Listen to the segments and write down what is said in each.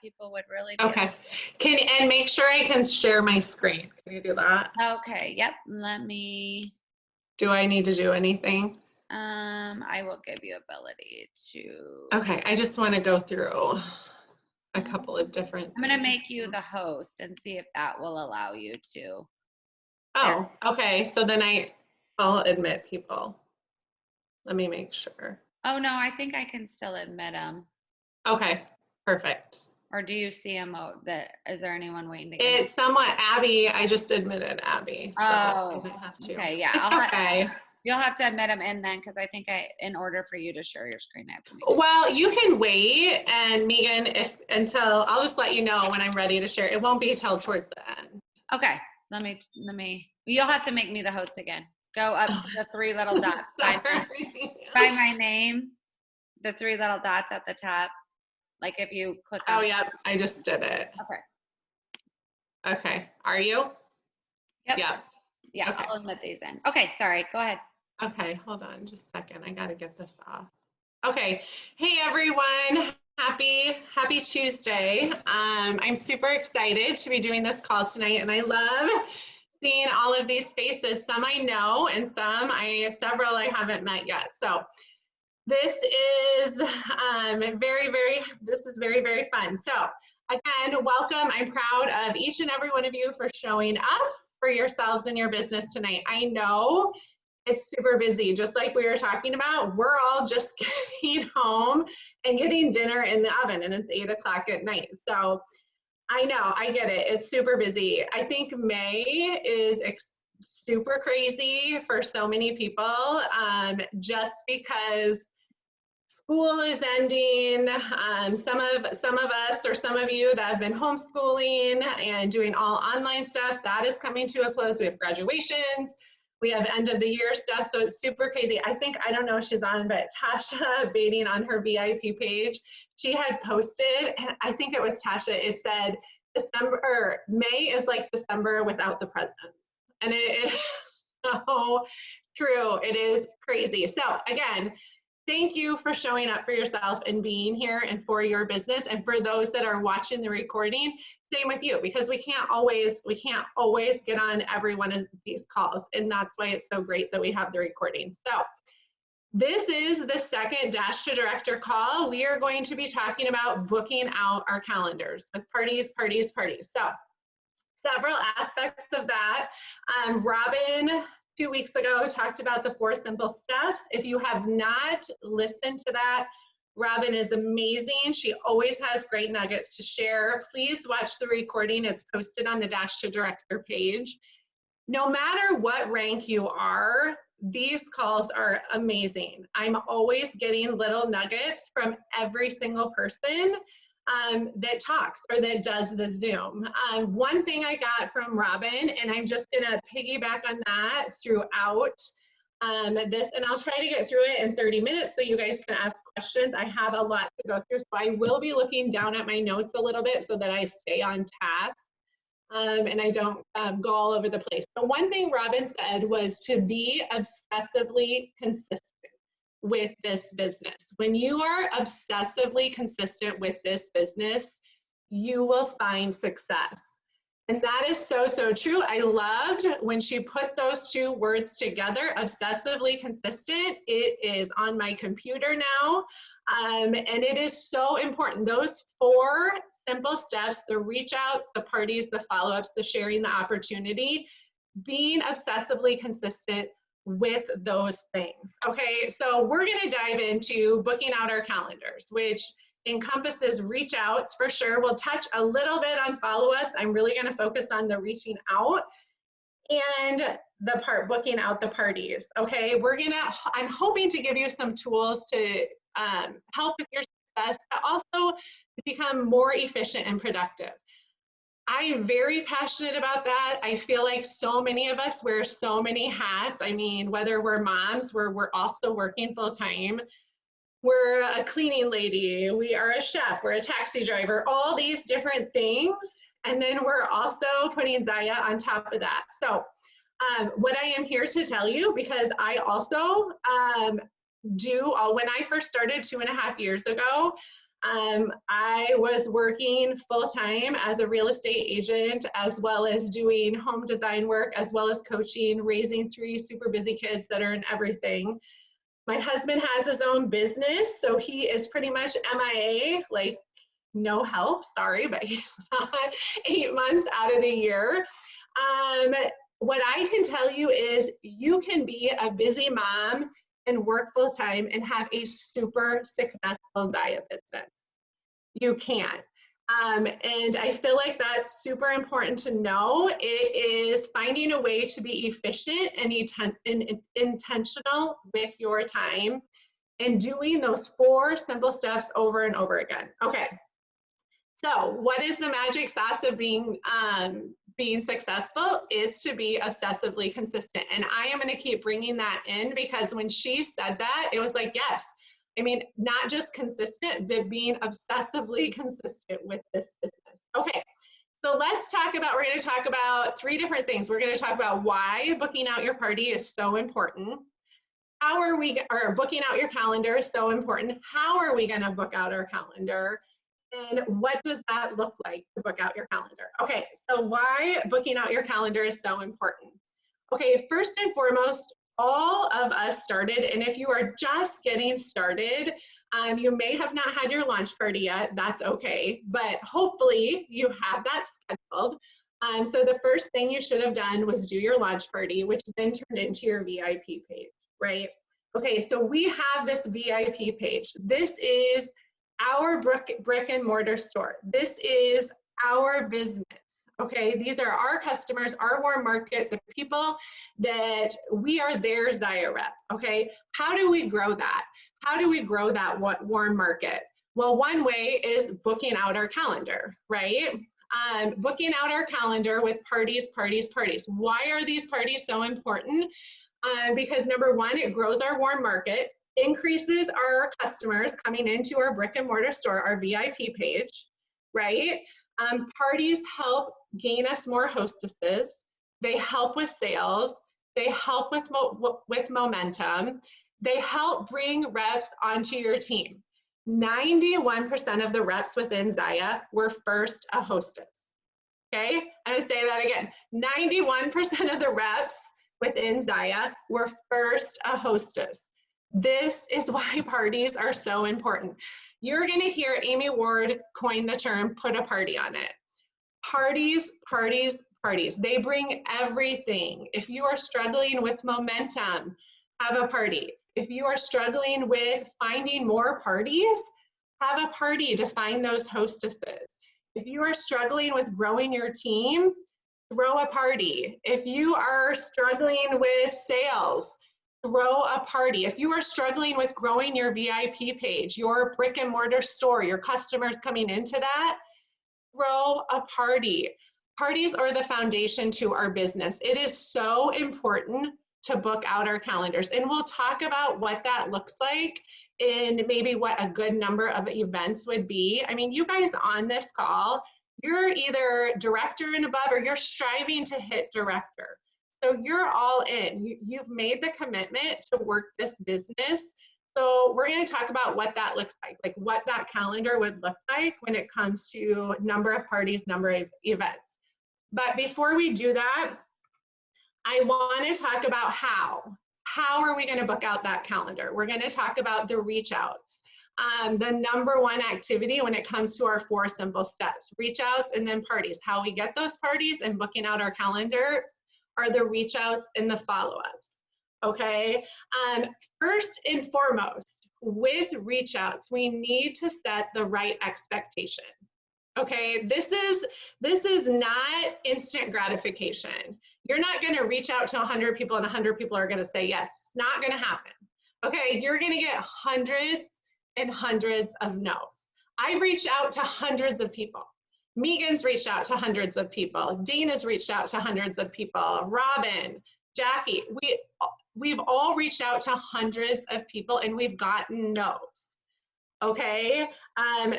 people would really be. Okay. And make sure I can share my screen. Can you do that? Okay. Yep. Let me. Do I need to do anything? I will give you ability to. Okay. I just want to go through a couple of different I'm gonna things. make you the host and see if that will allow you to. Oh, okay. So then I'll admit people. Let me make sure. Oh no, I think I can still admit them. Okay. Perfect. Or do you see them out? Is there anyone waiting to get? It's somewhat Abby. I just admitted Abby. So I might have to. Okay. Yeah. It's okay. You'll have to admit them in then, because I think in order for you to share your screen, I have to make. Well, you can wait, and Megan, until I'll just let you know when I'm ready to share. It won't be till towards the end. Okay. Let me. You'll have to make me the host again. Go up to the three little dots. Find my name. The three little dots at the top. Like if you click on. Oh, yeah. I just did it. Okay. Okay. Are you? Yep. Yeah. Yeah. Okay. I'll admit these in. Okay. Sorry. Go ahead. Okay. Hold on just a second. I got to get this off. Okay. Hey, everyone. Happy Tuesday. I'm super excited to be doing this call tonight, and I love seeing all of these faces. Some I know, and several I haven't met yet. So this is very, very fun. So again, welcome. I'm proud of each and every one of you for showing up for yourselves and your business tonight. I know it's super busy, just like we were talking about. We're all just getting home and getting dinner in the oven, and it's 8 o'clock at night. So I know, I get it. It's super busy. I think May is super crazy for so many people, just because school is ending. Some of us, or some of you that have been homeschooling and doing all online stuff, that is coming to a close. We have graduations. We have end of the year stuff, so it's super crazy. I don't know if she's on, but Tasha Baiting on her VIP page, she had posted, and I think it was Tasha, it said May is like December without the presents. And it is so true. It is crazy. So again, thank you for showing up for yourself and being here and for your business. And for those that are watching the recording, same with you, because we can't always get on every one of these calls. And that's why it's so great that we have the recording. So this is the second Dash to Director call. We are going to be talking about booking out our calendars with parties. So several aspects of that. Robin 2 weeks ago talked about the 4 simple steps. If you have not listened to that, Robin is amazing. She always has great nuggets to share. Please watch the recording. It's posted on the Dash to Director page. No matter what rank you are, these calls are amazing. I'm always getting little nuggets from every single person that talks or that does the Zoom. One thing I got from Robin, and I'm just gonna piggyback on that throughout this, and I'll try to get through it in 30 minutes so you guys can ask questions. I have a lot to go through, so I will be looking down at my notes a little bit so that I stay on task and I don't go all over the place. But one thing Robin said was to be obsessively consistent with this business. When you are obsessively consistent with this business, you will find success. And that is so, so true. I loved when she put those two words together, obsessively consistent. It is on my computer now. And it is so important. Those 4 simple steps, the reach outs, the parties, the follow-ups, the sharing, the opportunity, being obsessively consistent with those things. Okay, so we're gonna dive into booking out our calendars, which encompasses reach outs for sure. We'll touch a little bit on follow-ups. I'm really gonna focus on the reaching out and the part booking out the parties. Okay, I'm hoping to give you some tools to help with your success, but also to become more efficient and productive. I'm very passionate about that. I feel like so many of us wear so many hats. I mean, whether we're moms, we're also working full time. We're a cleaning lady, we are a chef, we're a taxi driver, all these different things. And then we're also putting Zaya on top of that. So what I am here to tell you, because I also when I first started 2.5 years ago, I was working full-time as a real estate agent, as well as doing home design work, as well as coaching, raising 3 super busy kids that are in everything. My husband has his own business, so he is pretty much MIA, like no help, sorry, but he's not 8 months out of the year. What I can tell you is you can be a busy mom and work full time and have a super successful Zaya business. You can. And I feel like that's super important to know. It is finding a way to be efficient and intentional with your time and doing those 4 simple steps over and over again. Okay. So what is the magic sauce of being successful? Is to be obsessively consistent. And I am going to keep bringing that in, because when she said that, it was like, yes, I mean, not just consistent, but being obsessively consistent with this business. Okay, so we're going to talk about 3 different things. We're going to talk about why booking out your party is so important. Booking out your calendar is so important. How are we going to book out our calendar? And what does that look like to book out your calendar? Okay, so why booking out your calendar is so important. Okay, first and foremost, all of us started, and if you are just getting started, you may have not had your launch party yet, that's okay, but hopefully you have that scheduled. So the first thing you should have done was do your launch party, which then turned into your VIP page, right? Okay, so we have this VIP page. This is our brick and mortar store. This is our business. Okay, these are our customers, our warm market, the people that we are their Zaya rep. Okay, how do we grow that? How do we grow that warm market? Well, one way is booking out our calendar, right? Booking out our calendar with parties. Why are these parties so important? Because number one, it grows our warm market, increases our customers coming into our brick and mortar store, our VIP page, right? Parties help gain us more hostesses. They help with sales. They help with momentum. They help bring reps onto your team. 91% of the reps within Zaya were first a hostess. Okay, I'm gonna say that again. 91% of the reps within Zaya were first a hostess. This is why parties are so important. You're gonna hear Amy Ward coin the term, put a party on it. Parties. They bring everything. If you are struggling with momentum, have a party. If you are struggling with finding more parties, have a party to find those hostesses. If you are struggling with growing your team, throw a party. If you are struggling with sales, throw a party. If you are struggling with growing your VIP page, your brick and mortar store, your customers coming into that, throw a party. Parties are the foundation to our business. It is so important to book out our calendars. And we'll talk about what that looks like and maybe what a good number of events would be. I mean, you guys on this call, you're either director and above or you're striving to hit director. So you're all in. You've made the commitment to work this business. So we're going to talk about what that looks like what that calendar would look like when it comes to number of parties, number of events. But before we do that, I want to talk about how. How are we going to book out that calendar? We're going to talk about the reach outs. The number one activity when it comes to our 4 simple steps, reach outs and then parties. How we get those parties and booking out our calendars are the reach outs and the follow-ups. Okay, first and foremost, with reach outs, we need to set the right expectation. Okay, this is not instant gratification. You're not going to reach out to 100 people and 100 people are going to say yes. It's not going to happen. Okay, you're going to get hundreds and hundreds of no's. I've reached out to hundreds of people. Megan's reached out to hundreds of people. Dina's reached out to hundreds of people. Robin, Jackie, we've all reached out to hundreds of people and we've gotten no's. Okay,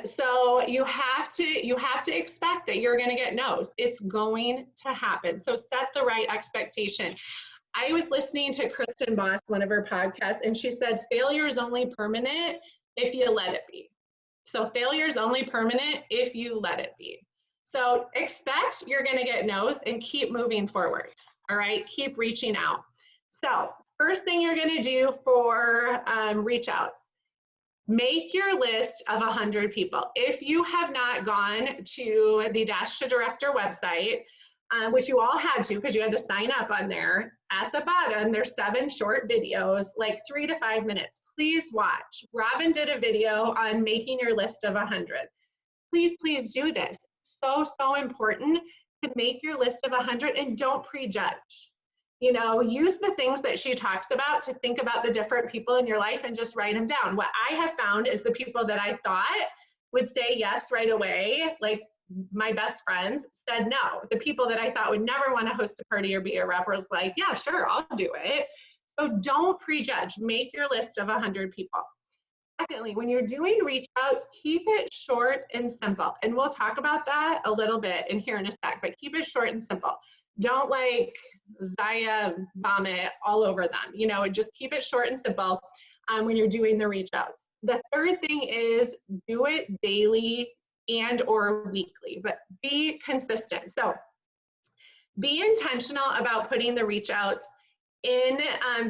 so you have to expect that you're going to get no's. It's going to happen. So set the right expectation. I was listening to Kristen Boss, one of her podcasts, and she said failure is only permanent if you let it be. So failure is only permanent if you let it be. So expect you're going to get no's and keep moving forward. All right, keep reaching out. So first thing you're going to do for reach outs, make your list of 100 people. If you have not gone to the Dash to Director website, which you all had to because you had to sign up on there, at the bottom, there's 7 short videos, like 3 to 5 minutes. Please watch. Robin did a video on making your list of 100. Please, please do this. So, so important to make your list of 100 and don't prejudge. You know, use the things that she talks about to think about the different people in your life and just write them down. What I have found is the people that I thought would say yes right away, like my best friends, said no. The people that I thought would never want to host a party or be a rapper was like, yeah, sure, I'll do it. So don't prejudge. Make your list of 100 people. Secondly, when you're doing reach outs, keep it short and simple. And we'll talk about that a little bit in here in a sec, but keep it short and simple. Don't like Zaya vomit all over them. You know, just keep it short and simple when you're doing the reach outs. The third thing is do it daily and or weekly, but be consistent. So be intentional about putting the reach outs in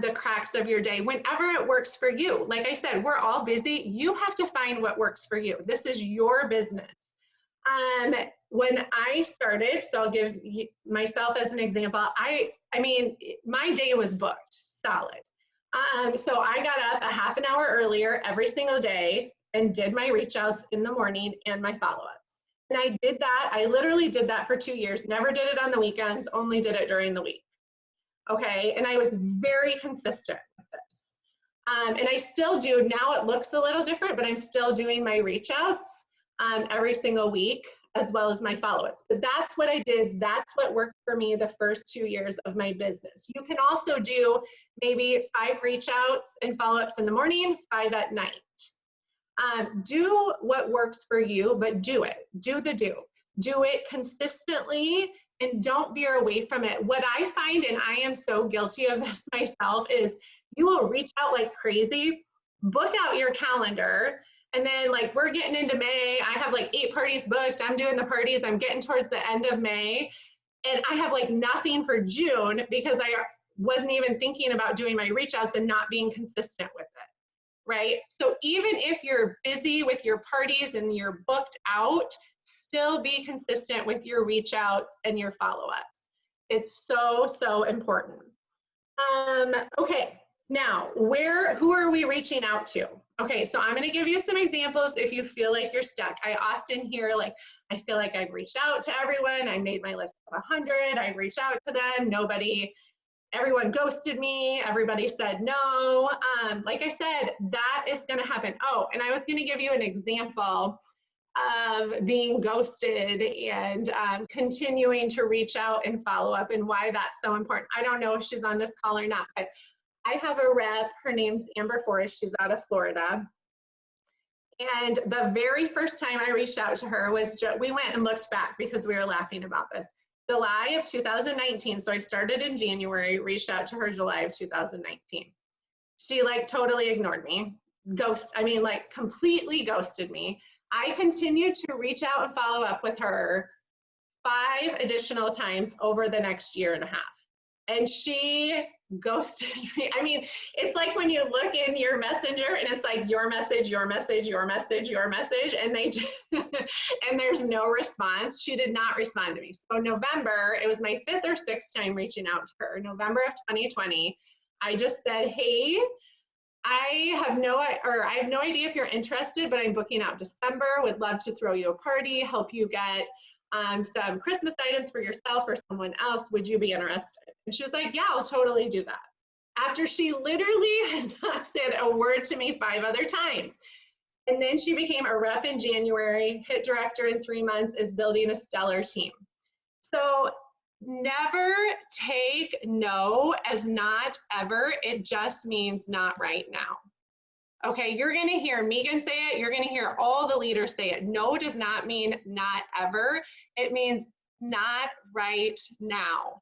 the cracks of your day, whenever it works for you. Like I said, we're all busy. You have to find what works for you. This is your business. When I started, so I'll give myself as an example, I mean, my day was booked solid. So I got up a half an hour earlier every single day and did my reach outs in the morning and my follow-ups. And I did that. I literally did that for 2 years, never did it on the weekends, only did it during the week. Okay, and I was very consistent with this. And I still do, now it looks a little different, but I'm still doing my reach outs every single week, as well as my follow-ups. But that's what I did. That's what worked for me the first 2 years of my business. You can also do maybe 5 reach outs and follow-ups in the morning, 5 at night. Do what works for you, but do it. Do the do. Do it consistently and don't veer away from it. What I find, and I am so guilty of this myself, is you will reach out like crazy, book out your calendar, and then like we're getting into May, I have like 8 parties booked, I'm doing the parties, I'm getting towards the end of May, and I have like nothing for June because I wasn't even thinking about doing my reach outs and not being consistent with it, right? So even if you're busy with your parties and you're booked out, still be consistent with your reach outs and your follow-ups. It's so, so important. Okay, now who are we reaching out to? Okay, so I'm going to give you some examples if you feel like you're stuck. I often hear like, I feel like I've reached out to everyone. I made my list of 100. I've reached out to them. Everyone ghosted me. Everybody said no. Like I said, that is going to happen. Oh, and I was going to give you an example of being ghosted and continuing to reach out and follow up and why that's so important. I don't know if she's on this call or not, but I have a rep, her name's Amber Forrest, she's out of Florida. And the very first time I reached out to her was, we went and looked back because we were laughing about this. July of 2019, so I started in January, reached out to her July of 2019. She like totally ignored me, like completely ghosted me. I continued to reach out and follow up with her 5 additional times over the next year and a half. And she ghosted me. I mean, it's like when you look in your messenger and it's like your message, your message, your message, your message, and and there's no response. She did not respond to me. So November, it was my 5th or 6th time reaching out to her. November of 2020, I just said, hey, I have no idea if you're interested, but I'm booking out December, would love to throw you a party, help you get some Christmas items for yourself or someone else. Would you be interested? And she was like, yeah, I'll totally do that. After she literally had not said a word to me 5 other times. And then she became a rep in January, hit director in 3 months, is building a stellar team. So never take no as not ever. It just means not right now. Okay, you're going to hear Megan say it. You're going to hear all the leaders say it. No does not mean not ever. It means not right now.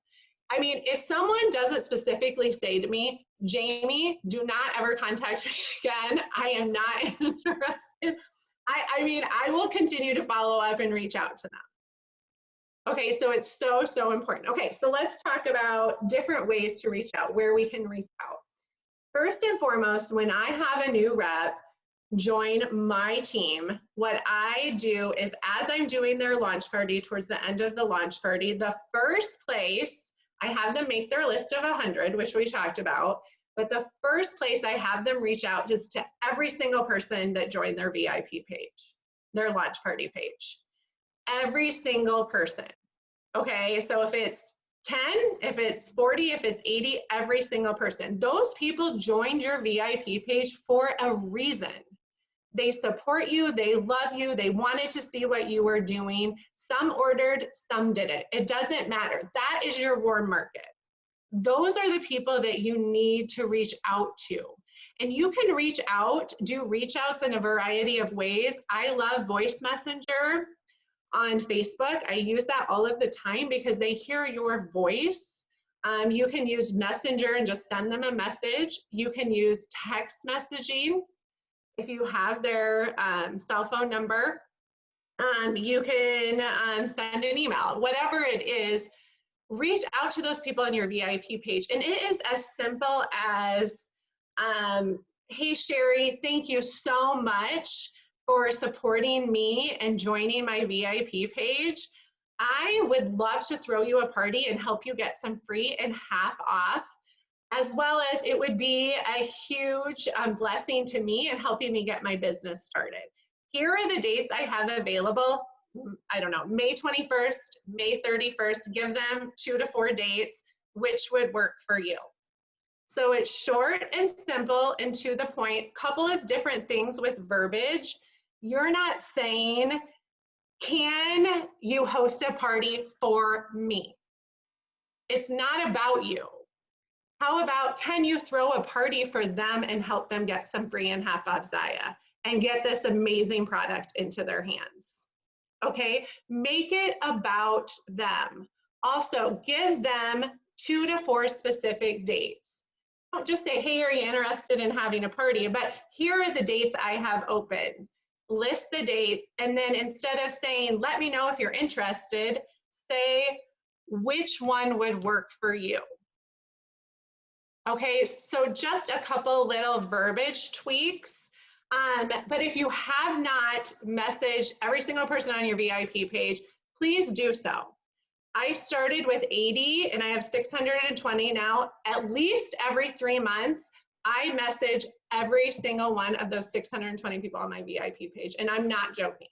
I mean, if someone doesn't specifically say to me, Jamie, do not ever contact me again, I am not interested. I mean, I will continue to follow up and reach out to them. Okay, so it's so, so important. Okay, so let's talk about different ways to reach out, where we can reach out. First and foremost, when I have a new rep join my team, what I do is as I'm doing their launch party towards the end of the launch party, the first place I have them make their list of 100, which we talked about, but the first place I have them reach out is to every single person that joined their VIP page, their launch party page. Every single person. Okay, so if it's 10, if it's 40, if it's 80, every single person. Those people joined your VIP page for a reason. They support you, they love you, they wanted to see what you were doing. Some ordered, some didn't. It doesn't matter. That is your warm market. Those are the people that you need to reach out to. And you can reach out, do reach outs in a variety of ways. I love voice messenger on Facebook. I use that all of the time because they hear your voice. You can use Messenger and just send them a message. You can use text messaging if you have their cell phone number. You can send an email, whatever it is. Reach out to those people on your VIP page. And it is as simple as, hey, Sherry, thank you so much for supporting me and joining my VIP page. I would love to throw you a party and help you get some free and half off, as well as it would be a huge blessing to me and helping me get my business started. Here are the dates I have available. I don't know, May 21st, May 31st, give them 2 to 4 dates, which would work for you. So it's short and simple and to the point. Couple of different things with verbiage. You're not saying, can you host a party for me? It's not about you. How about, can you throw a party for them and help them get some free and half off Zaya and get this amazing product into their hands? Okay, make it about them. Also, give them 2 to 4 specific dates. Don't just say, hey, are you interested in having a party? But here are the dates I have open. List the dates, and then instead of saying, let me know if you're interested, say which one would work for you. Okay, so just a couple little verbiage tweaks. But if you have not messaged every single person on your VIP page, please do so. I started with 80 and I have 620 now. At least every 3 months, I message every single one of those 620 people on my VIP page, and I'm not joking.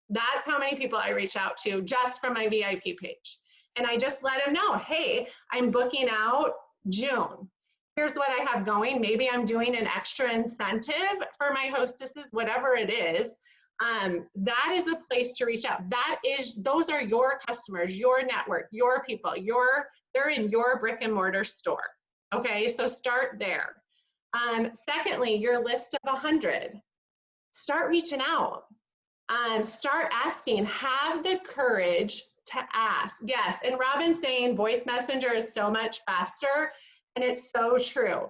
That's how many people I reach out to just from my VIP page. And I just let them know, hey, I'm booking out June. Here's what I have going. Maybe I'm doing an extra incentive for my hostesses, whatever it is. That is a place to reach out. Those are your customers, your network, your people, they're in your brick and mortar store. Okay, so start there. Secondly, your list of 100. Start reaching out. Start asking. Have the courage to ask. Yes, and Robin's saying voice messenger is so much faster, and it's so true.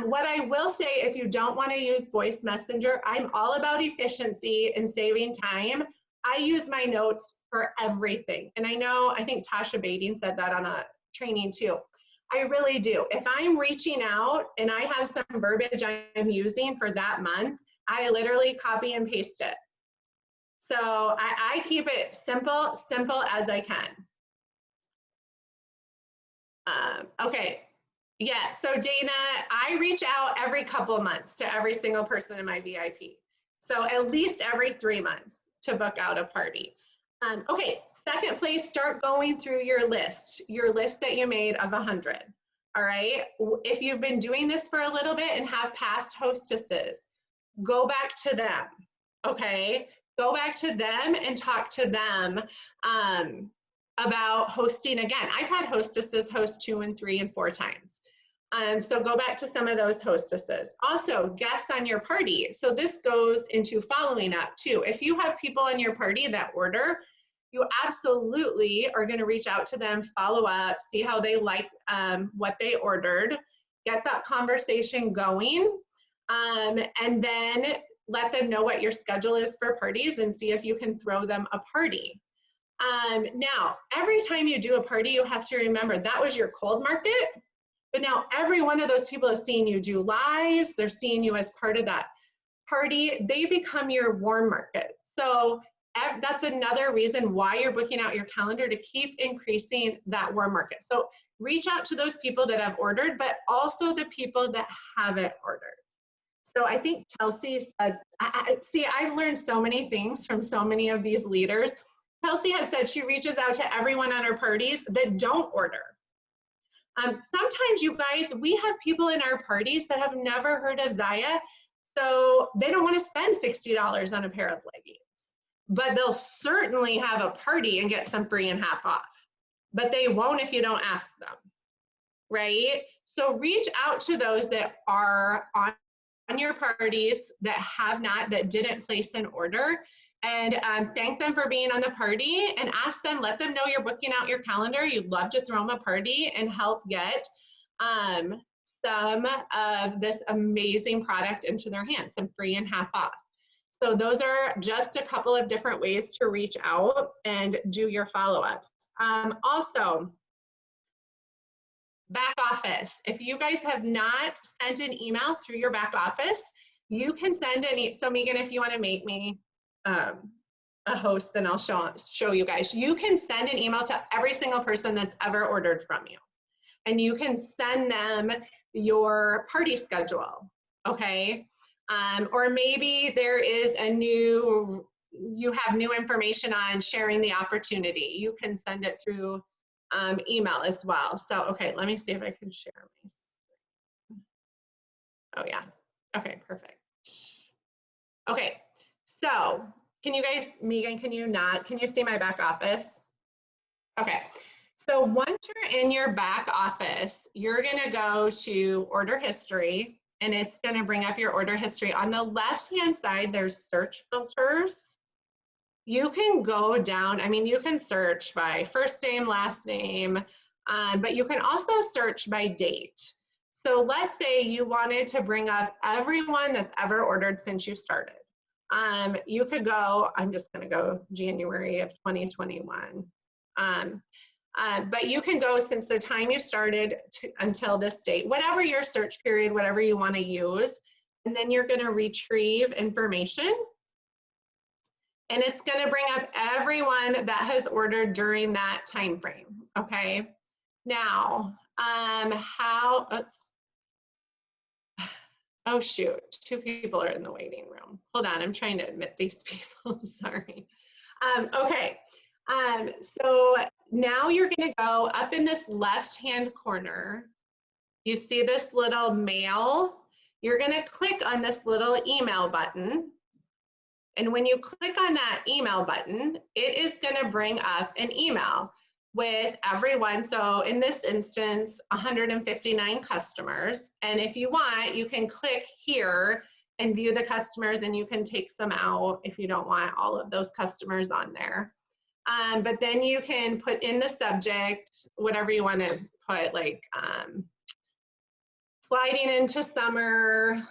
What I will say, if you don't want to use voice messenger, I'm all about efficiency and saving time. I use my notes for everything. And I think Tasha Bading said that on a training too. I really do. If I'm reaching out and I have some verbiage I'm using for that month, I literally copy and paste it. So I keep it simple as I can. Okay. Yeah, so Dana, I reach out every couple of months to every single person in my VIP. So at least every 3 months to book out a party. Okay, second place, start going through your list that you made of 100. All right, if you've been doing this for a little bit and have past hostesses, go back to them, okay? Go back to them and talk to them about hosting again. I've had hostesses host 2 and 3 and 4 times. So go back to some of those hostesses. Also, guests on your party. So this goes into following up too. If you have people on your party that order, you absolutely are going to reach out to them, follow up, see how they like what they ordered, get that conversation going. And then let them know what your schedule is for parties and see if you can throw them a party. Now, every time you do a party, you have to remember that was your cold market, but now every one of those people is seeing you do lives, they're seeing you as part of that party, they become your warm market. So that's another reason why you're booking out your calendar, to keep increasing that warm market. So reach out to those people that have ordered, but also the people that haven't ordered. So I think Chelsea said, see, I've learned so many things from so many of these leaders. Chelsea has said she reaches out to everyone on her parties that don't order. Sometimes, you guys, we have people in our parties that have never heard of Zaya, so they don't want to spend $60 on a pair of leggings, but they'll certainly have a party and get some free and half off, but they won't if you don't ask them, right? So reach out to those that are on your parties that didn't place an order, and thank them for being on the party, and ask them, let them know you're booking out your calendar. You'd love to throw them a party and help get some of this amazing product into their hands, some free and half off. So those are just a couple of different ways to reach out and do your follow-ups. Also, back office. If you guys have not sent an email through your back office, you can send so Megan, if you want to make me a host, then I'll show you guys. You can send an email to every single person that's ever ordered from you, and you can send them your party schedule, okay? Or maybe there is you have new information on sharing the opportunity. You can send it through email as well. So, okay, let me see if I can share my screen. Oh yeah, okay, perfect. Okay, so can you guys, Megan, can you see my back office? Okay, so once you're in your back office, you're gonna go to order history, and it's gonna bring up your order history. On the left-hand side, there's search filters. You can go down, I mean, you can search by first name, last name, but you can also search by date. So let's say you wanted to bring up everyone that's ever ordered since you started. You could go, I'm just gonna go January of 2021. But you can go since the time you started until this date, whatever your search period, whatever you wanna use, and then you're gonna retrieve information. And it's gonna bring up everyone that has ordered during that time frame, okay? Now, oh shoot, 2 people are in the waiting room. Hold on, I'm trying to admit these people, sorry. Okay, so now you're gonna go up in this left-hand corner. You see this little mail? You're gonna click on this little email button. And when you click on that email button, it is gonna bring up an email with everyone. So in this instance, 159 customers. And if you want, you can click here and view the customers, and you can take some out if you don't want all of those customers on there. But then you can put in the subject, whatever you want to put, like sliding into summer,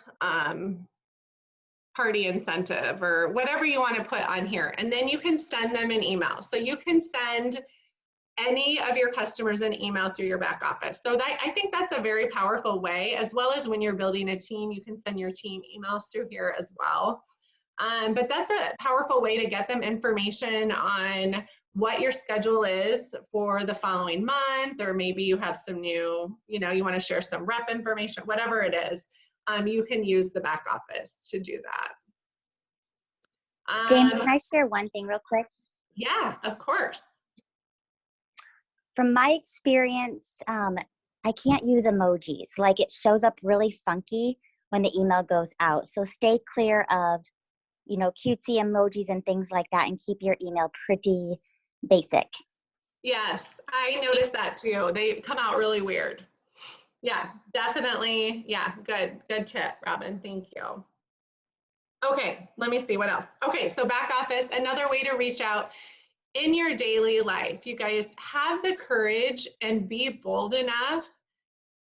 party incentive, or whatever you want to put on here. And then you can send them an email. So you can send any of your customers an email through your back office. So I think that's a very powerful way, as well as when you're building a team, you can send your team emails through here as well. But that's a powerful way to get them information on what your schedule is for the following month, or maybe you have some new, you want to share some rep information, whatever it is. You can use the back office to do that. Jamie, can I share one thing real quick? Yeah, of course. From my experience, I can't use emojis. Like, it shows up really funky when the email goes out. So stay clear of, cutesy emojis and things like that, and keep your email pretty basic. Yes, I noticed that too. They come out really weird. Yeah, definitely. Yeah, good tip, Robin. Thank you. Okay, let me see what else. Okay, so back office, another way to reach out in your daily life. You guys have the courage and be bold enough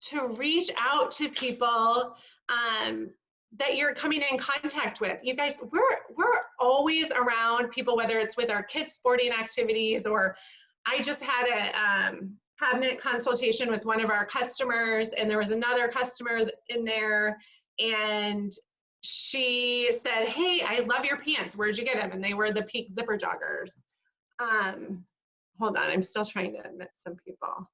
to reach out to people that you're coming in contact with. You guys, we're always around people, whether it's with our kids' sporting activities, or I just had a cabinet consultation with one of our customers, and there was another customer in there, and she said, hey, I love your pants. Where'd you get them? And they were the Peak Zipper Joggers. Hold on, I'm still trying to admit some people.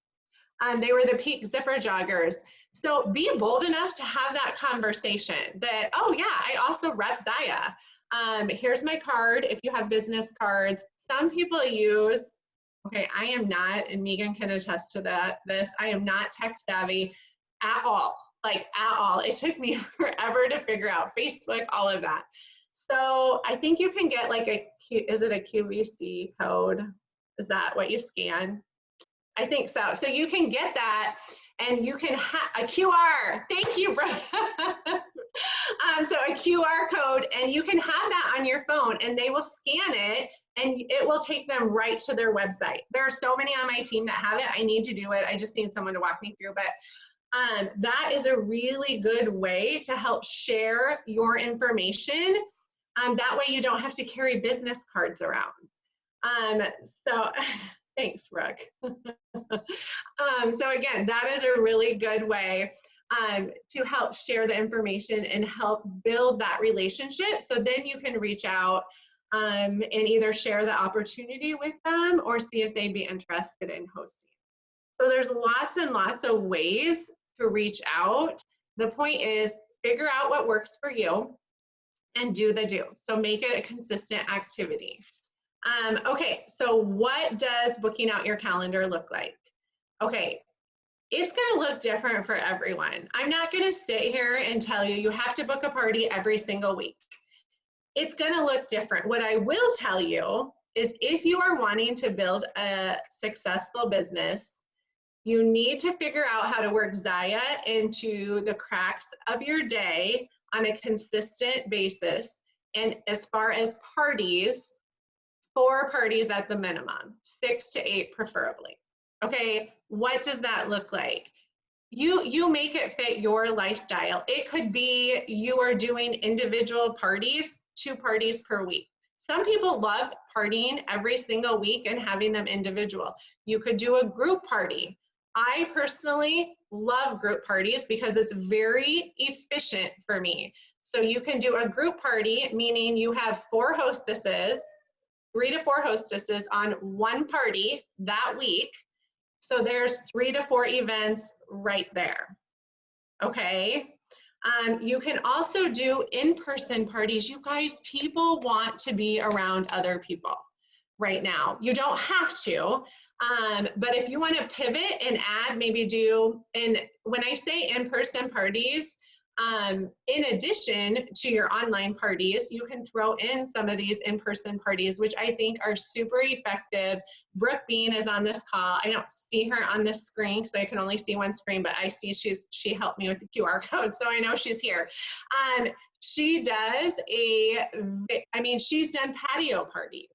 They were the Peak Zipper Joggers. So be bold enough to have that conversation that, oh yeah, I also rep Zyia. Here's my card if you have business cards. Some people use, okay, I am not, and Megan can attest to I am not tech savvy at all, like at all. It took me forever to figure out Facebook, all of that. So I think you can get like is it a QVC code? Is that what you scan? I think so. So you can get that, and you can have a QR. Thank you, bro. So a QR code, and you can have that on your phone, and they will scan it, and it will take them right to their website. There are so many on my team that have it. I need to do it. I just need someone to walk me through. But that is a really good way to help share your information. That way you don't have to carry business cards around. So thanks, Brooke. So again, that is a really good way to help share the information and help build that relationship. So then you can reach out and either share the opportunity with them or see if they'd be interested in hosting. So there's lots and lots of ways to reach out. The point is figure out what works for you and do the do. So make it a consistent activity. Okay, so what does booking out your calendar look like? Okay, it's gonna look different for everyone. I'm not gonna sit here and tell you, you have to book a party every single week. It's gonna look different. What I will tell you is if you are wanting to build a successful business, you need to figure out how to work Zyia into the cracks of your day on a consistent basis. And as far as parties, 4 parties at the minimum, 6 to 8 preferably. Okay, what does that look like? You make it fit your lifestyle. It could be you are doing individual parties, 2 parties per week. Some people love partying every single week and having them individual. You could do a group party. I personally love group parties because it's very efficient for me. So you can do a group party, meaning you have 4 hostesses, 3 to 4 hostesses on one party that week. So there's 3 to 4 events right there. Okay. You can also do in-person parties. You guys, people want to be around other people right now. You don't have to, but if you want to pivot and add, maybe do, and when I say in-person parties, in addition to your online parties, you can throw in some of these in-person parties, which I think are super effective. Brooke Bean is on this call. I don't see her on this screen because I can only see one screen, but I see she helped me with the QR code, so I know she's here. She does she's done patio parties.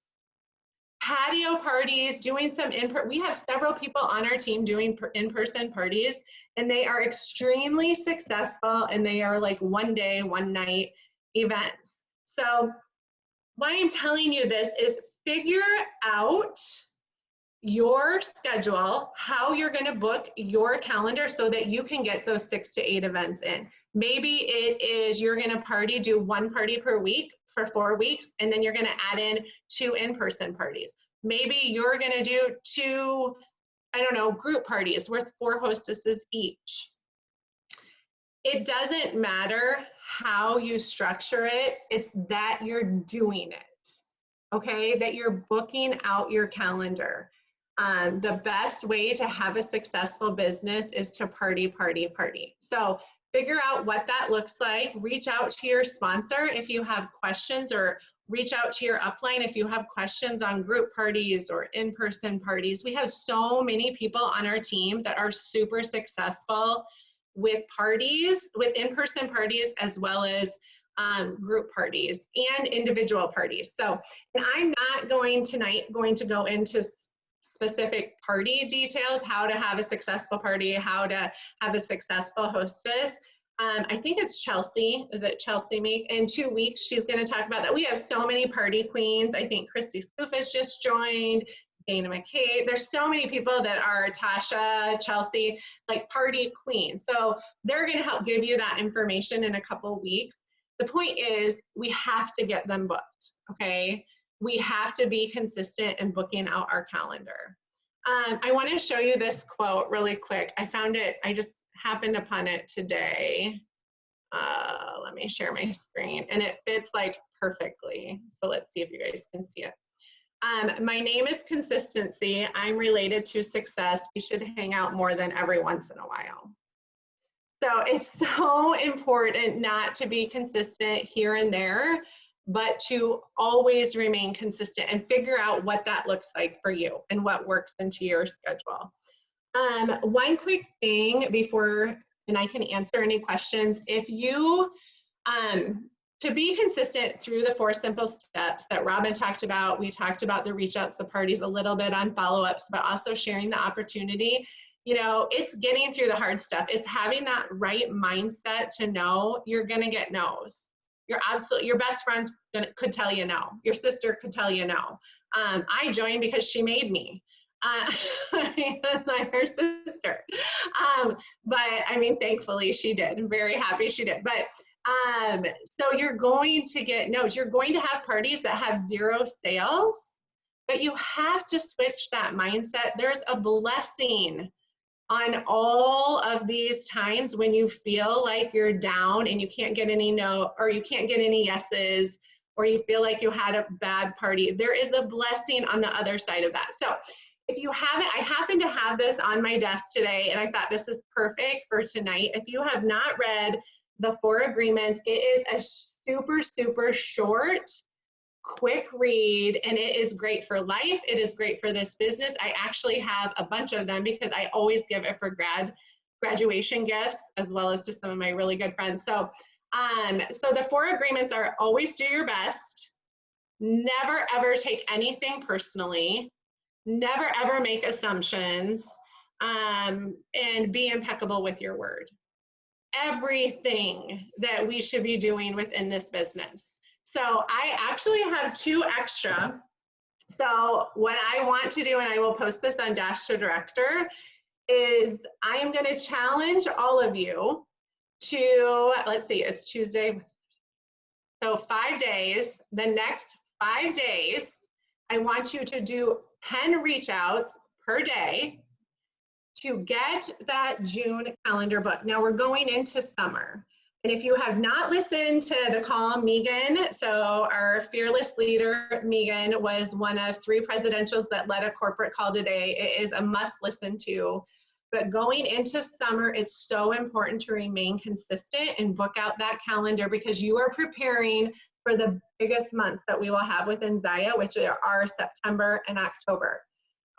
Patio parties, doing some we have several people on our team doing in-person parties, and they are extremely successful, and they are like one day, one night events. So why I'm telling you this is figure out your schedule, how you're going to book your calendar so that you can get those 6 to 8 events in. Maybe it is you're going to do 1 party per week for 4 weeks, and then you're going to add in 2 in-person parties. Maybe you're going to do 2, I don't know, group parties with 4 hostesses each. It doesn't matter how you structure it, it's that you're doing it, okay? That you're booking out your calendar. The best way to have a successful business is to party, party, party. So figure out what that looks like. Reach out to your sponsor if you have questions, or reach out to your upline if you have questions on group parties or in-person parties. We have so many people on our team that are super successful with parties, with in-person parties, as well as group parties and individual parties. So, and I'm not going to go into specific party details, how to have a successful party, how to have a successful hostess. I think it's Chelsea. Is it Chelsea Meek? In 2 weeks, she's going to talk about that. We have so many party queens. I think Christy Scoofus just joined, Dana McCabe. There's so many people that are Tasha, Chelsea, like party queens. So they're going to help give you that information in a couple weeks. The point is we have to get them booked, okay? We have to be consistent in booking out our calendar. I want to show you this quote really quick. I found it, I just happened upon it today. Let me share my screen, and it fits like perfectly. So let's see if you guys can see it. My name is consistency. I'm related to success. We should hang out more than every once in a while. So it's so important not to be consistent here and there, but to always remain consistent and figure out what that looks like for you and what works into your schedule. One quick thing before, and I can answer any questions, if you, to be consistent through the 4 simple steps that Robin talked about, we talked about the reach outs, the parties, a little bit on follow-ups, but also sharing the opportunity. You know, it's getting through the hard stuff. It's having that right mindset to know you're going to get no's. Your best friend could tell you no. Your sister could tell you no. I joined because she made me. Like her sister. But I mean, thankfully she did. I'm very happy she did. But so you're going to get no's. You're going to have parties that have 0 sales, but you have to switch that mindset. There's a blessing on all of these times when you feel like you're down and you can't get any no, or you can't get any yeses, or you feel like you had a bad party. There is a blessing on the other side of that. So if you haven't, I happen to have this on my desk today, and I thought this is perfect for tonight. If you have not read the 4 agreements, it is a super, super short, quick read, and it is great for life. It is great for this business. I actually have a bunch of them because I always give it for graduation gifts, as well as to some of my really good friends. So, so the 4 agreements are: always do your best, never ever take anything personally, never ever make assumptions, and be impeccable with your word. Everything that we should be doing within this business. So I actually have 2 extra. So what I want to do, and I will post this on Dash to Director, is I am going to challenge all of you to, let's see, it's Tuesday. So 5 days, the next 5 days, I want you to do 10 reach outs per day to get that June calendar book. Now we're going into summer. And if you have not listened to the call, Megan, so our fearless leader, Megan, was one of 3 presidentials that led a corporate call today. It is a must listen to. But going into summer, it's so important to remain consistent and book out that calendar, because you are preparing for the biggest months that we will have within Zaya, which are September and October.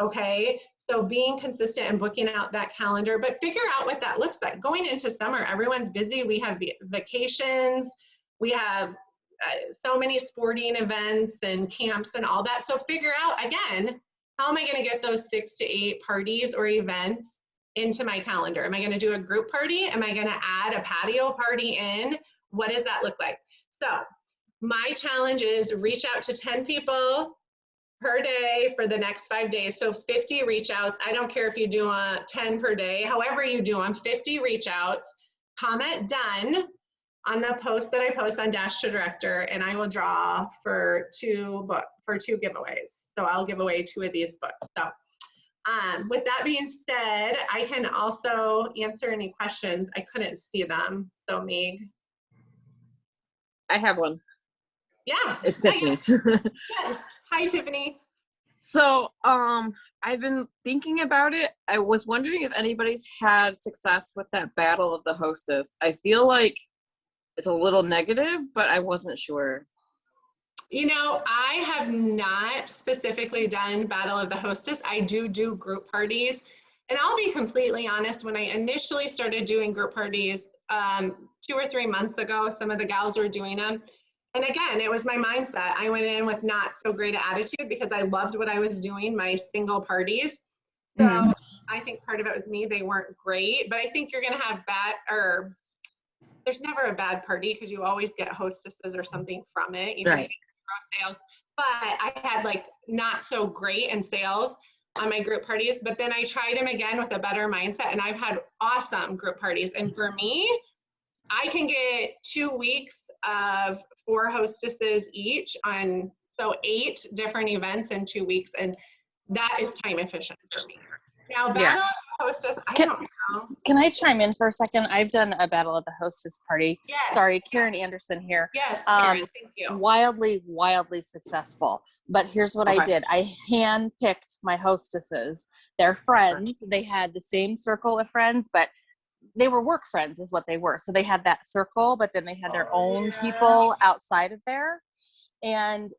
Okay, so being consistent and booking out that calendar, but figure out what that looks like. Going into summer, everyone's busy. We have vacations. We have so many sporting events and camps and all that. So figure out, again, how am I going to get those 6 to 8 parties or events into my calendar? Am I going to do a group party? Am I going to add a patio party in? What does that look like? So my challenge is reach out to 10 people per day for the next 5 days. So 50 reach outs. I don't care if you do 10 per day, however you do them, 50 reach outs. Comment done on the post that I post on Dash to Director, and I will draw for 2 giveaways. So I'll give away 2 of these books. So with that being said, I can also answer any questions. I couldn't see them. So Meg. I have one. Yeah. It's Tiffany. Yes. Hi, Tiffany. So, I've been thinking about it. I was wondering if anybody's had success with that Battle of the Hostess. I feel like it's a little negative, but I wasn't sure. You know, I have not specifically done Battle of the Hostess. I do group parties. And I'll be completely honest, when I initially started doing group parties 2 or 3 months ago, some of the gals were doing them. And again, it was my mindset. I went in with not so great an attitude because I loved what I was doing, my single parties. So I think part of it was me. They weren't great, but I think you're going to have there's never a bad party because you always get hostesses or something from it, even if Right. you grow sales. But I had like not so great in sales on my group parties, but then I tried them again with a better mindset, and I've had awesome group parties. And for me, I can get 2 weeks of 4 hostesses each on, so 8 different events in 2 weeks, and that is time efficient for me. Now, Battle of the Hostess, I don't know. Can I chime in for a second? I've done a Battle of the Hostess party. Yes. Sorry, Karen Anderson here. Yes, Karen, thank you. Wildly successful. But here's what I Okay. did. I handpicked my hostesses. They're friends. They had the same circle of friends, but they were work friends is what they were. So they had that circle, but then they had their own people outside of there. And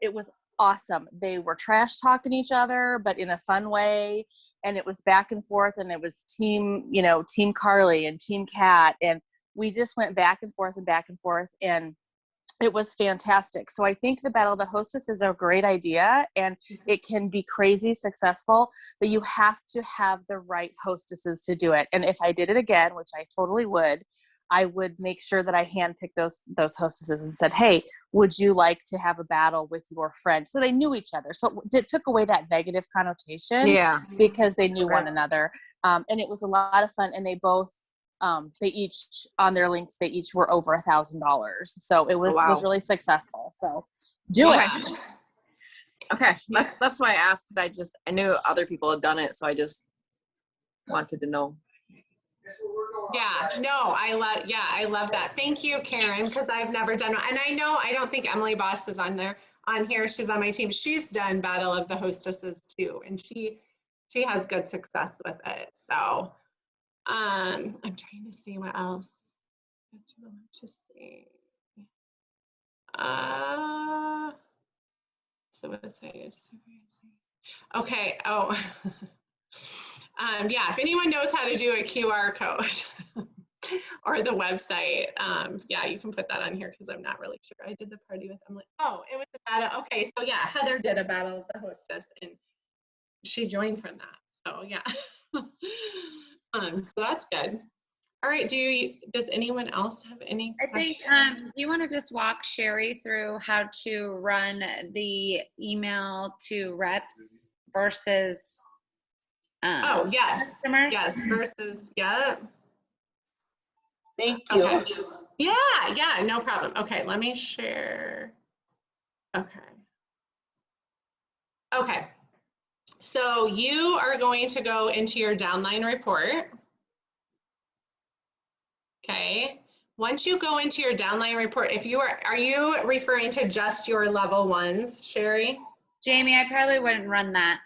it was awesome. They were trash talking each other, but in a fun way. And it was back and forth, and it was team Carly and team Kat. And we just went back and forth. And it was fantastic. So I think the Battle of the Hostess is a great idea, and it can be crazy successful, but you have to have the right hostesses to do it. And if I did it again, which I totally would, I would make sure that I handpicked those hostesses and said, hey, would you like to have a battle with your friend? So they knew each other. So it took away that negative connotation Yeah. because they knew Okay. one another. And it was a lot of fun. And they both, they each on their links, they each were over $1,000. So it was really successful. So do it. Okay. That's why I asked, because I knew other people had done it. So I just wanted to know. Yeah, no, I love that. Thank you, Karen, because I've never done one. And I don't think Emily Boss is on here. She's on my team. She's done Battle of the Hostesses too, and she has good success with it. So I'm trying to see what else. Let's see. So what's I used to? Okay. Oh. Yeah, if anyone knows how to do a QR code or the website, yeah, you can put that on here because I'm not really sure. I did the party with Emily. Oh, it was a battle. Okay, so yeah, Heather did a Battle of the Hostess, and she joined from that. So yeah, so that's good. All right, does anyone else have any I think, questions? do you want to just walk Sherry through how to run the email to reps versus Oh, yes. customers? Yes, versus, yeah. Thank you. Okay. Yeah, no problem. Okay, let me share. Okay. So you are going to go into your downline report. Okay. Once you go into your downline report, are you referring to just your level ones, Sherry? Jamie, I probably wouldn't run that.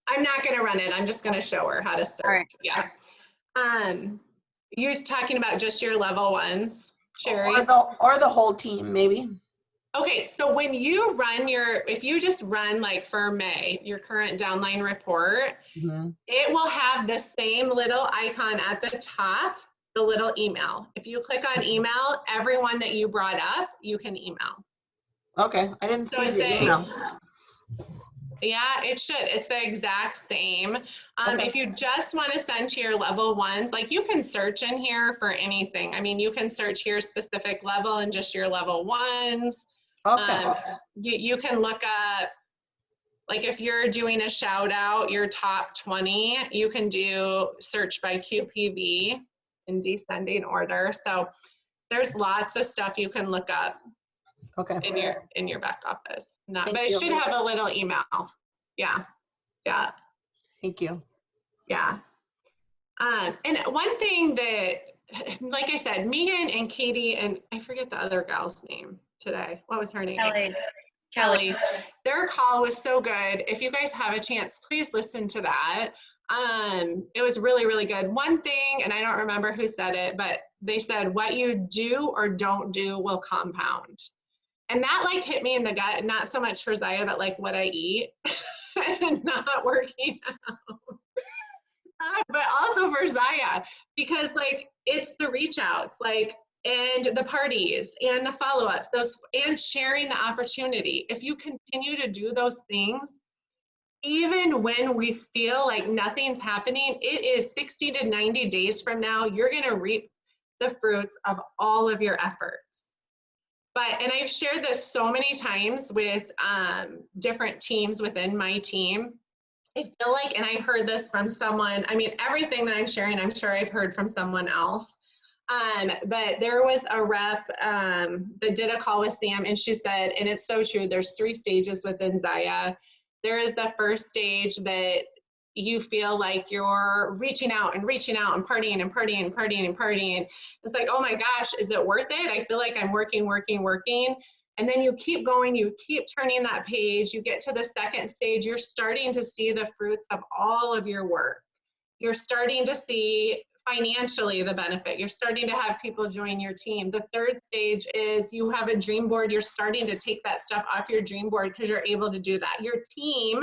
I'm not going to run it. I'm just going to show her how to search. All right. Yeah. You're talking about just your level ones, Sherry? Or the whole team, maybe. Okay, so when you run if you just run like for May, your current downline report, it will have the same little icon at the top, the little email. If you click on email, everyone that you brought up, you can email. Okay, I didn't So see it's the email. Yeah, it should. It's the exact same. Okay. If you just want to send to your level ones, like you can search in here for anything. I mean, you can search your specific level and just your level ones. Okay. You can look up, like if you're doing a shout out, your top 20, you can do search by QPV in descending order. So there's lots of stuff you can look up. Okay. In your back office. But Thank it you. should have a little email. Yeah. Thank you. Yeah. And one thing that, like I said, Megan and Katie, and I forget the other gal's name today. What was her name? Kelly. Their call was so good. If you guys have a chance, please listen to that. It was really, really good. One thing, and I don't remember who said it, but they said, what you do or don't do will compound. And that like hit me in the gut, not so much for Zaya, but like what I eat and not working out. But also for Zaya, because like it's the reach outs, like, and the parties and the follow-ups, and sharing the opportunity. If you continue to do those things, even when we feel like nothing's happening, it is 60 to 90 days from now, you're going to reap the fruits of all of your efforts. But, and I've shared this so many times with different teams within my team. I feel like, and I heard this from someone, I mean, everything that I'm sharing, I'm sure I've heard from someone else. But there was a rep that did a call with Sam, and she said, and it's so true, there's 3 stages within Zaya. There is the first stage that you feel like you're reaching out and partying and partying and partying and partying. It's like, oh my gosh, is it worth it? I feel like I'm working. And then you keep going, you keep turning that page, you get to the second stage, you're starting to see the fruits of all of your work. You're starting to see financially the benefit. You're starting to have people join your team. The third stage is you have a dream board. You're starting to take that stuff off your dream board because you're able to do that. Your team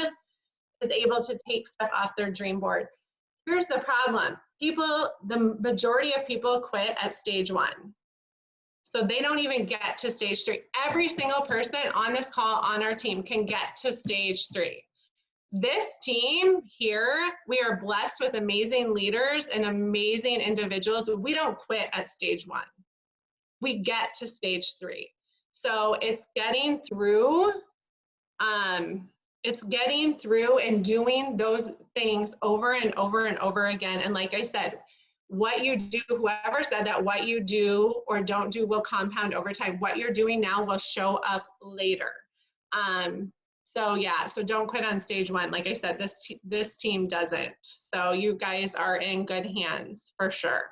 is able to take stuff off their dream board. Here's the problem. The majority of people quit at stage 1. So they don't even get to stage 3. Every single person on this call on our team can get to stage 3. This team here, we are blessed with amazing leaders and amazing individuals. We don't quit at stage 1. We get to stage 3. So it's getting through, and doing those things over and over and over again. And like I said, what you do, whoever said that, what you do or don't do will compound over time. What you're doing now will show up later. So yeah, so don't quit on stage 1. Like I said, this team doesn't. So you guys are in good hands for sure.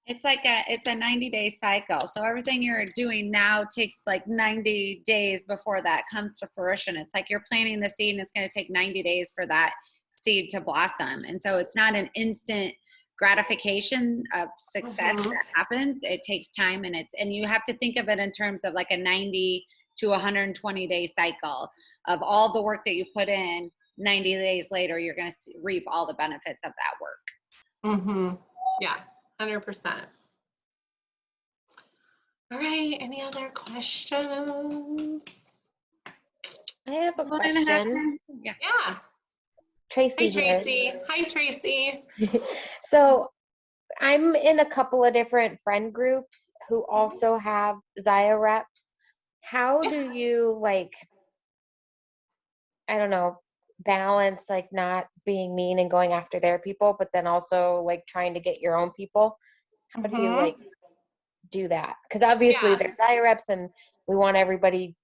It's a 90-day cycle. So everything you're doing now takes like 90 days before that comes to fruition. It's like you're planting the seed and it's going to take 90 days for that seed to blossom. And so it's not an instant gratification of success that happens. It takes time, and you have to think of it in terms of like a 90 to 120 day cycle of all the work that you put in. 90 days later, you're going to reap all the benefits of that work. Yeah, 100%. All right, any other questions? I have a question. Yeah. Tracy Hi, here. Tracy. Hi, Tracy. So I'm in a couple of different friend groups who also have Zaya reps. How do you, like, I don't know, balance like not being mean and going after their people, but then also like trying to get your own people? How do you like do that? Because obviously they're Zaya reps and we want everybody.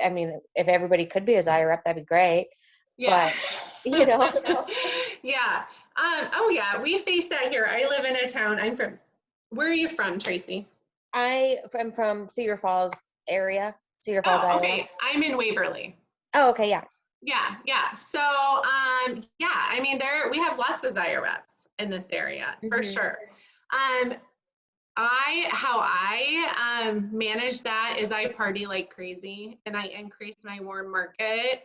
I mean, if everybody could be a Zaya rep, that'd be great. Yeah. But, you know. Yeah. Oh yeah, we face that here. I live in a town. Where are you from, Tracy? I am from Cedar Falls area. Cedar Falls, Iowa. Okay. I'm in Waverly. Oh, okay, yeah. Yeah. So, yeah, I mean, we have lots of Zaya reps in this area for sure. How I manage that is I party like crazy, and I increase my warm market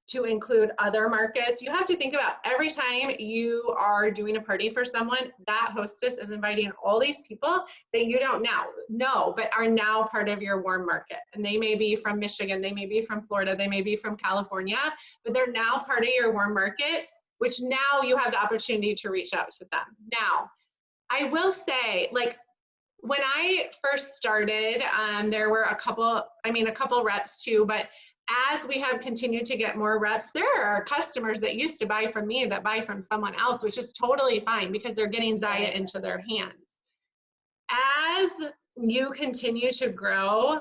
to include other markets. You have to think about every time you are doing a party for someone, that hostess is inviting all these people that you don't know, but are now part of your warm market. And they may be from Michigan, they may be from Florida, they may be from California, but they're now part of your warm market, which now you have the opportunity to reach out to them. Now, I will say, like, when I first started, there were a couple reps too, but as we have continued to get more reps, there are customers that used to buy from me that buy from someone else, which is totally fine because they're getting Zaya into their hands. As you continue to grow,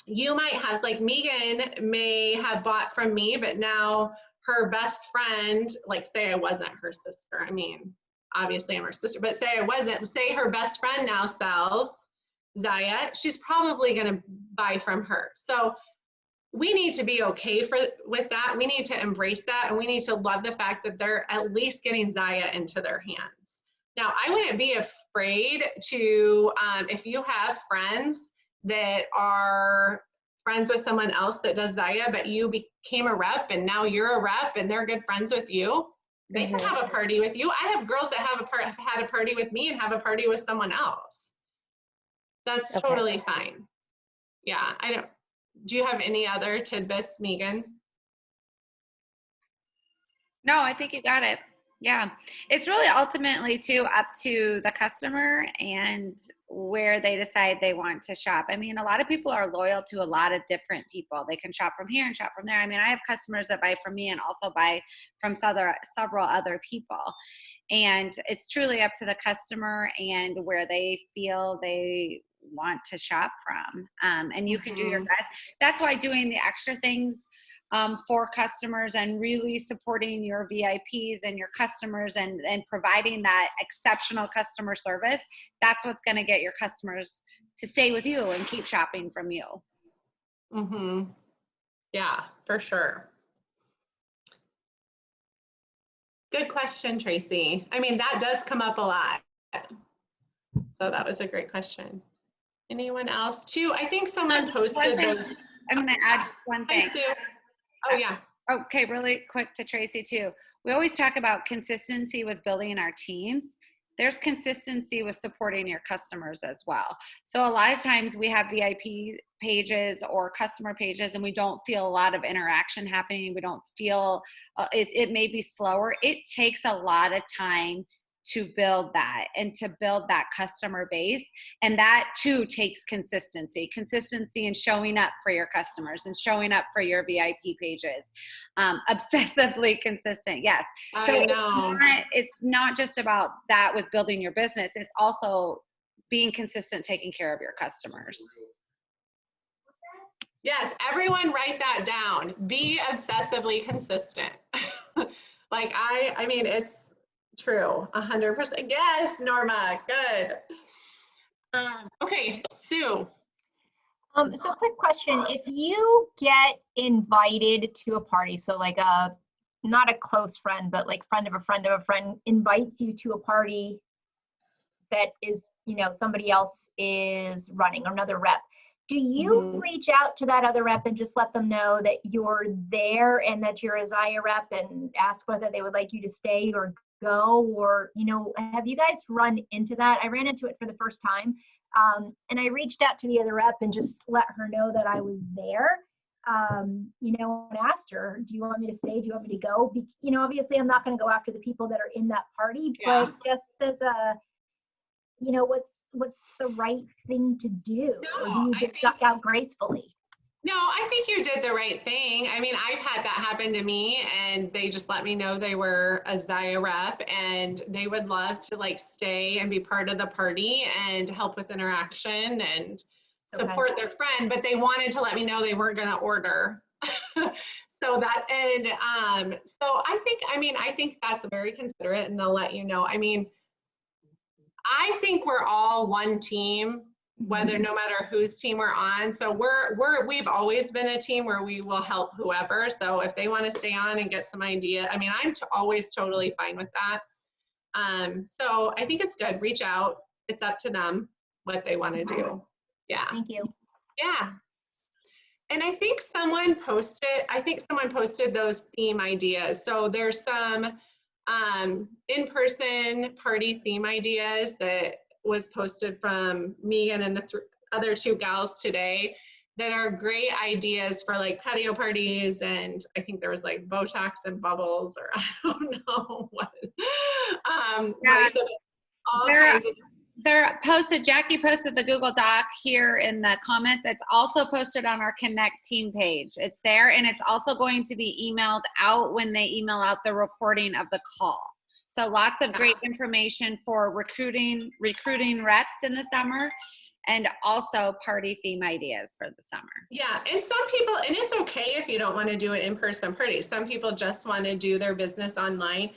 you might have, like Megan may have bought from me, but now her best friend, like say I wasn't her sister. I mean, obviously I'm her sister, but say I wasn't, say her best friend now sells Zaya, she's probably gonna buy from her. So we need to be okay with that. We need to embrace that, and we need to love the fact that they're at least getting Zaya into their hands. Now, I wouldn't be afraid to, if you have friends that are friends with someone else that does Zaya, but you became a rep and now you're a rep and they're good friends with you, they can have a party with you. I have girls that have had a party with me and have a party with someone else. That's totally fine. Yeah, do you have any other tidbits, Megan? No, I think you got it. Yeah, it's really ultimately too up to the customer and where they decide they want to shop. I mean, a lot of people are loyal to a lot of different people. They can shop from here and shop from there. I mean, I have customers that buy from me and also buy from several other people. And it's truly up to the customer and where they feel they want to shop from. And you can do your best. That's why doing the extra things for customers and really supporting your VIPs and your customers and providing that exceptional customer service, that's what's going to get your customers to stay with you and keep shopping from you. Yeah, for sure. Good question, Tracy. I mean, that does come up a lot. So that was a great question. Anyone else? Too, I think someone posted those. I'm going to add one thing. Hi, Sue. Oh, yeah. Okay, really quick to Tracy too. We always talk about consistency with building our teams. There's consistency with supporting your customers as well. So a lot of times we have VIP pages or customer pages and we don't feel a lot of interaction happening. We don't feel, it may be slower. It takes a lot of time to build that and to build that customer base. And that too takes consistency in showing up for your customers and showing up for your VIP pages. Obsessively consistent. Yes. So I know. It's not just about that with building your business. It's also being consistent, taking care of your customers. Yes, everyone write that down. Be obsessively consistent. Like I mean, it's true, 100%. Yes, Norma, good. Okay, Sue. So quick question, if you get invited to a party, so like not a close friend, but like friend of a friend of a friend invites you to a party that is, you know, somebody else is running, or another rep, do you reach out to that other rep and just let them know that you're there and that you're a Zaya rep and ask whether they would like you to stay or go? Or, you know, have you guys run into that? I ran into it for the first time. And I reached out to the other rep and just let her know that I was there, you know, and asked her, do you want me to stay? Do you want me to go? You know, obviously I'm not going to go after the people that are in that party, but just as a, you know, what's the right thing to do? No, or do you just duck out gracefully? No, I think you did the right thing. I mean, I've had that happen to me and they just let me know they were a Zaya rep and they would love to like stay and be part of the party and help with interaction and support their friend, but they wanted to let me know they weren't going to order. So that, and so I think that's very considerate and they'll let you know. I mean, I think we're all one team, whether no matter whose team we're on. So we've always been a team where we will help whoever. So if they want to stay on and get some idea, I mean, I'm always totally fine with that. So I think it's good. Reach out. It's up to them what they want to do. Yeah. Thank you. Yeah. And I think someone posted those theme ideas. So there's some in-person party theme ideas that was posted from Megan and the other two gals today that are great ideas for like patio parties. And I think there was like Botox and bubbles, or I don't know what. So all kinds of. They're posted, Jackie posted the Google Doc here in the comments. It's also posted on our Connect team page. It's there, and it's also going to be emailed out when they email out the recording of the call. So lots of great information for recruiting reps in the summer, and also party theme ideas for the summer. Yeah, and some people, and it's okay if you don't want to do an in-person party. Some people just want to do their business online.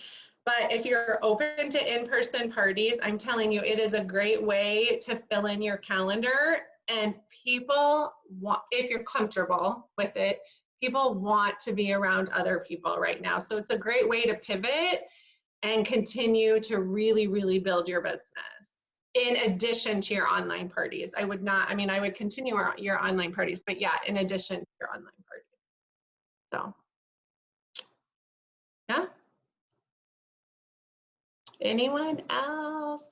But if you're open to in-person parties, I'm telling you, it is a great way to fill in your calendar. And people want, if you're comfortable with it, people want to be around other people right now. So it's a great way to pivot and continue to really, really build your business in addition to your online parties. I would continue your online parties, but yeah, in addition to your online parties. So, yeah. Anyone else?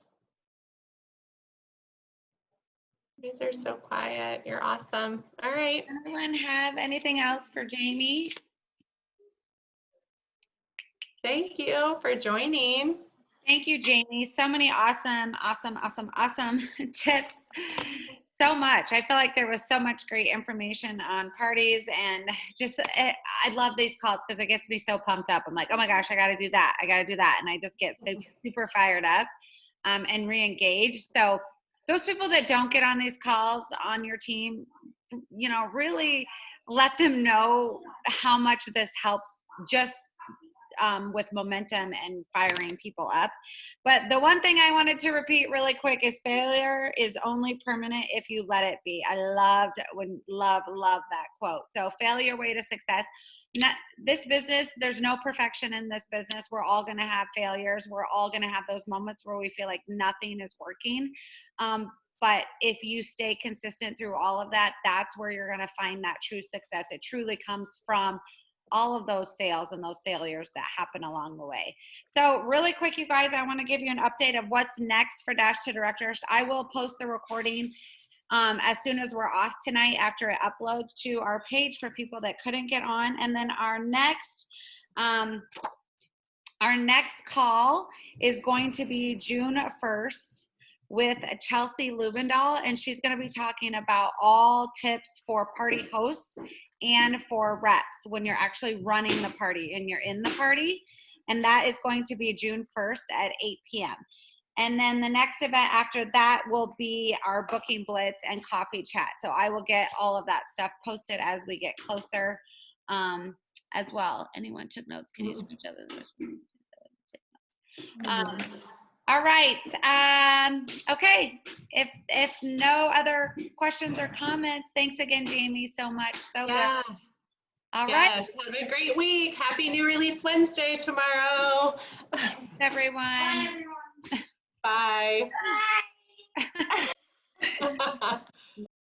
You guys are so quiet. You're awesome. All right. Anyone have anything else for Jamie? Thank you for joining. Thank you, Jamie. So many awesome tips. So much. I feel like there was so much great information on parties, and just I love these calls because it gets me so pumped up. I'm like, oh my gosh, I got to do that. I got to do that. And I just get so super fired up and re-engaged. So those people that don't get on these calls on your team, really let them know how much this helps just with momentum and firing people up. But the one thing I wanted to repeat really quick is failure is only permanent if you let it be. I love that quote. So fail your way to success. This business, there's no perfection in this business. We're all going to have failures. We're all going to have those moments where we feel like nothing is working. But if you stay consistent through all of that, that's where you're going to find that true success. It truly comes from all of those fails and those failures that happen along the way. So really quick, you guys, I want to give you an update of what's next for Dash to Directors. I will post the recording as soon as we're off tonight after it uploads to our page for people that couldn't get on. And then our next call is going to be June 1st with Chelsea Lubendal, and she's going to be talking about all tips for party hosts and for reps when you're actually running the party and you're in the party. And that is going to be June 1st at 8 p.m. And then the next event after that will be our booking blitz and coffee chat. So I will get all of that stuff posted as we get closer as well. Anyone took notes? Can you switch over the all right. Okay. If no other questions or comments, thanks again, Jamie, so much. So Yeah. good. All right, Yes. Have a great week. Happy New Release Wednesday tomorrow. everyone. Bye.